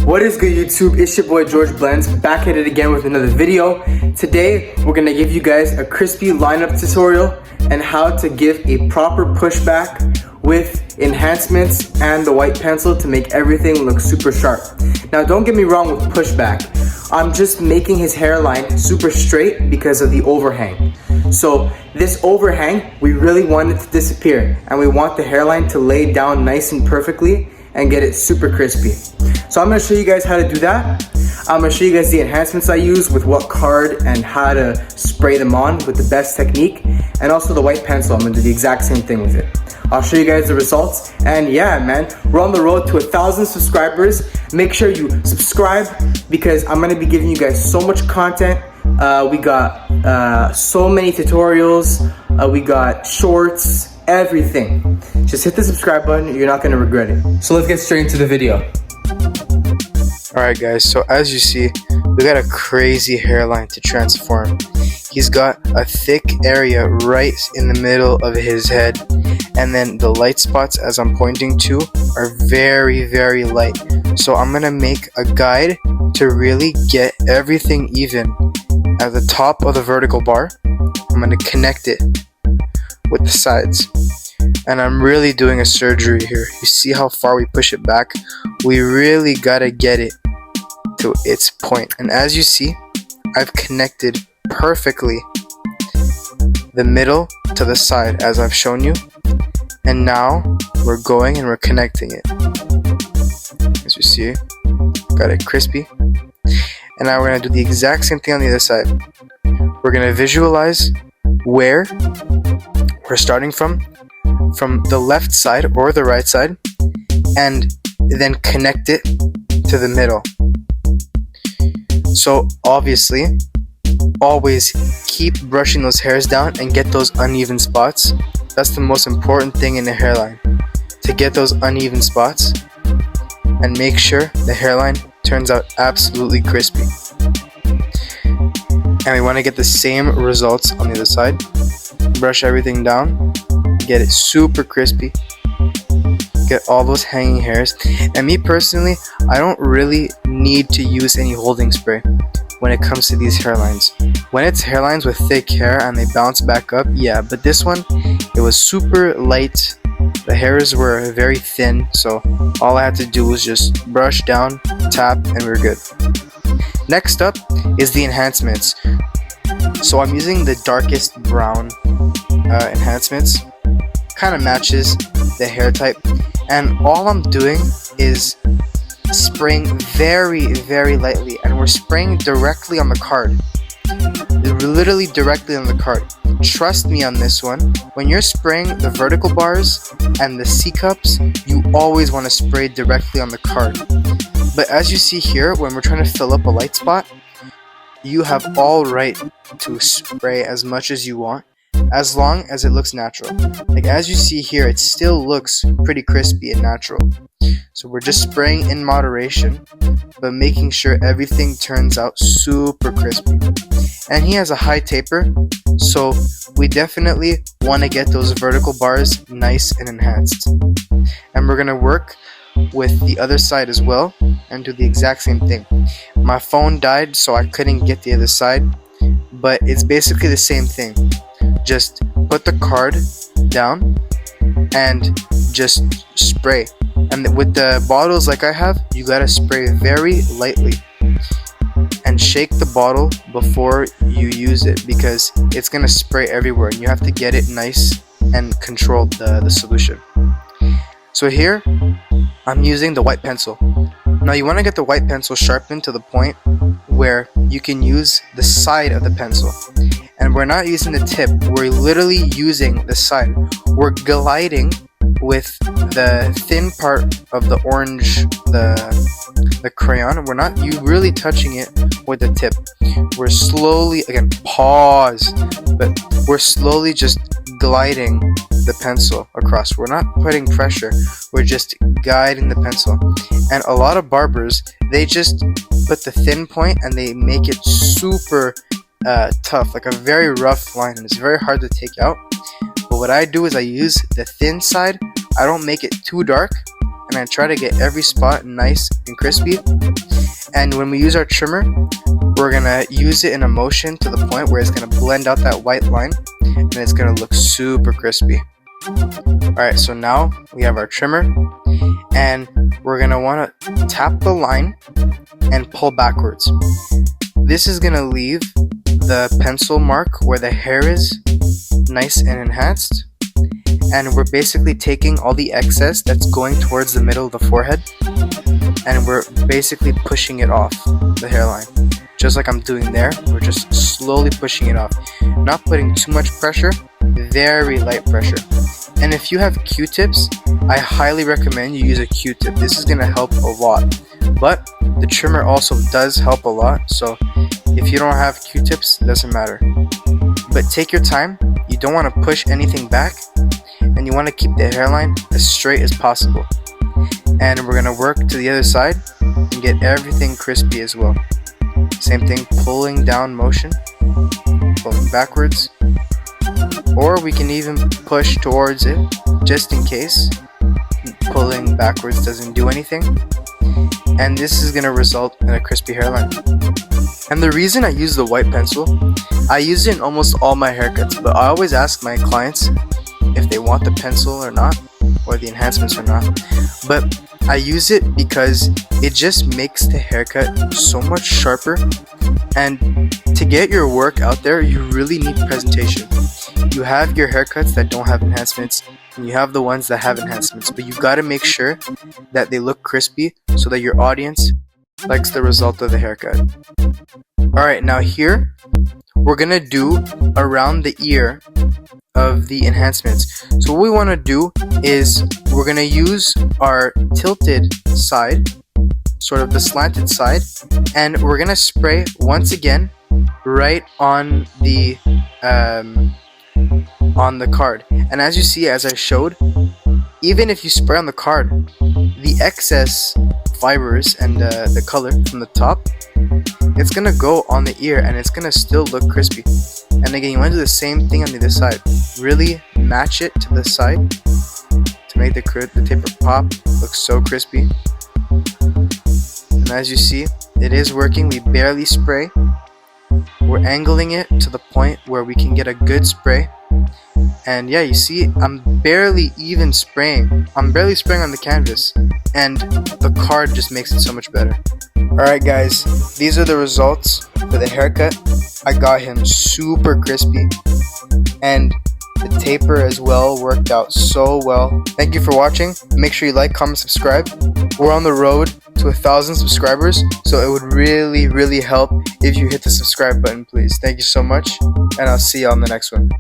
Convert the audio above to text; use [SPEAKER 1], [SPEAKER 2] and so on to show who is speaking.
[SPEAKER 1] What is good, YouTube? It's your boy George Blends, back at it again with another video. Today we're gonna give you guys a crispy lineup tutorial and how to give a proper pushback with enhancements and the white pencil to make everything look super sharp. Now don't get me wrong with pushback. I'm just making his hairline super straight because of the overhang. So this overhang, we really want it to disappear, and we want the hairline to lay down nice and perfectly and get it super crispy. So I'm gonna show you guys how to do that. I'm gonna show you guys the enhancements I use with what card and how to spray them on with the best technique, and also the white pencil. I'm gonna do the exact same thing with it. I'll show you guys the results, and yeah, man, we're on the road to 1,000 subscribers. Make sure you subscribe because I'm gonna be giving you guys so much content. We got so many tutorials, we got shorts, everything. Just hit the subscribe button, you're not gonna regret it. So let's get straight into the video.
[SPEAKER 2] Alright guys, so as you see, we got a crazy hairline to transform. He's got a thick area right in the middle of his head, and then the light spots, as I'm pointing to, are very, very light. So I'm gonna make a guide to really get everything even. At the top of the vertical bar, I'm gonna connect it with the sides. And I'm really doing a surgery here. You see how far we push it back? We really gotta get it to its point. And as you see, I've connected perfectly the middle to the side as I've shown you. And now we're going and we're connecting it. As you see, got it crispy. And now we're gonna do the exact same thing on the other side. We're gonna visualize where we're starting from the left side or the right side, and then connect it to the middle. So obviously, always keep brushing those hairs down and get those uneven spots. That's the most important thing in the hairline, to get those uneven spots and make sure the hairline turns out absolutely crispy. And we want to get the same results on the other side. Brush everything down, get it super crispy, get all those hanging hairs. And me personally, I don't really need to use any holding spray when it comes to these hairlines. When it's hairlines with thick hair and they bounce back up, yeah, but this one, it was super light. The hairs were very thin, so all I had to do was just brush down, tap, and we're good. Next up is the enhancements. So I'm using the darkest brown enhancements. Kind of matches the hair type, and all I'm doing is spraying very, very lightly, and we're spraying directly on the card. Literally directly on the card. Trust me on this one. When you're spraying the vertical bars and the C cups, you always want to spray directly on the card. But as you see here, when we're trying to fill up a light spot, you have all right to spray as much as you want, as long as it looks natural. Like as you see here, it still looks pretty crispy and natural. So we're just spraying in moderation, but making sure everything turns out super crispy. And he has a high taper, so we definitely want to get those vertical bars nice and enhanced. And we're gonna work with the other side as well and do the exact same thing. My phone died, so I couldn't get the other side, but it's basically the same thing. Just put the card down and just spray. And with the bottles like I have, you gotta spray very lightly and shake the bottle before you use it, because it's gonna spray everywhere and you have to get it nice and control the solution. So here I'm using the white pencil. Now you want to get the white pencil sharpened to the point where you can use the side of the pencil. And we're not using the tip, we're literally using the side. We're gliding with the thin part of the orange, the crayon. We're not really touching it with the tip. We're slowly, again, pause, but we're slowly just gliding the pencil across. We're not putting pressure, we're just guiding the pencil. And a lot of barbers, they just put the thin point and they make it super tough, like a very rough line, and it's very hard to take out. But what I do is I use the thin side. I don't make it too dark, and I try to get every spot nice and crispy. And when we use our trimmer, we're gonna use it in a motion to the point where it's gonna blend out that white line and it's gonna look super crispy. Alright, so now we have our trimmer and we're gonna wanna tap the line and pull backwards. This is gonna leave the pencil mark where the hair is nice and enhanced, and we're basically taking all the excess that's going towards the middle of the forehead and we're basically pushing it off the hairline. Just like I'm doing there, we're just slowly pushing it off. Not putting too much pressure, very light pressure. And if you have Q-tips, I highly recommend you use a Q-tip. This is going to help a lot. But the trimmer also does help a lot, so if you don't have Q-tips, it doesn't matter. But take your time, you don't want to push anything back, and you want to keep the hairline as straight as possible. And we're going to work to the other side and get everything crispy as well. Same thing, pulling down motion, pulling backwards, or we can even push towards it just in case pulling backwards doesn't do anything. And this is going to result in a crispy hairline. And the reason I use the white pencil, I use it in almost all my haircuts, but I always ask my clients if they want the pencil or not, or the enhancements or not. But I use it because it just makes the haircut so much sharper, and to get your work out there, you really need presentation. You have your haircuts that don't have enhancements, and you have the ones that have enhancements, but you gotta make sure that they look crispy so that your audience likes the result of the haircut. Alright, now here, we're gonna do around the ear of the enhancements. So what we want to do is we're going to use our tilted side, sort of the slanted side, and we're going to spray once again right on the card. And as you see, as I showed, even if you spray on the card, the excess fibers and the color from the top, it's going to go on the ear and it's going to still look crispy. And again, you want to do the same thing on the other side. Really match it to the side to make the taper pop look so crispy. And as you see, it is working. We barely spray. We're angling it to the point where we can get a good spray. And yeah, you see, I'm barely even spraying. I'm barely spraying on the canvas. And the card just makes it so much better. Alright guys, these are the results for the haircut. I got him super crispy, and the taper as well worked out so well. Thank you for watching. Make sure you like, comment, subscribe. We're on the road to 1,000 subscribers, so it would really help if you hit the subscribe button, please. Thank you so much, and I'll see you on the next one.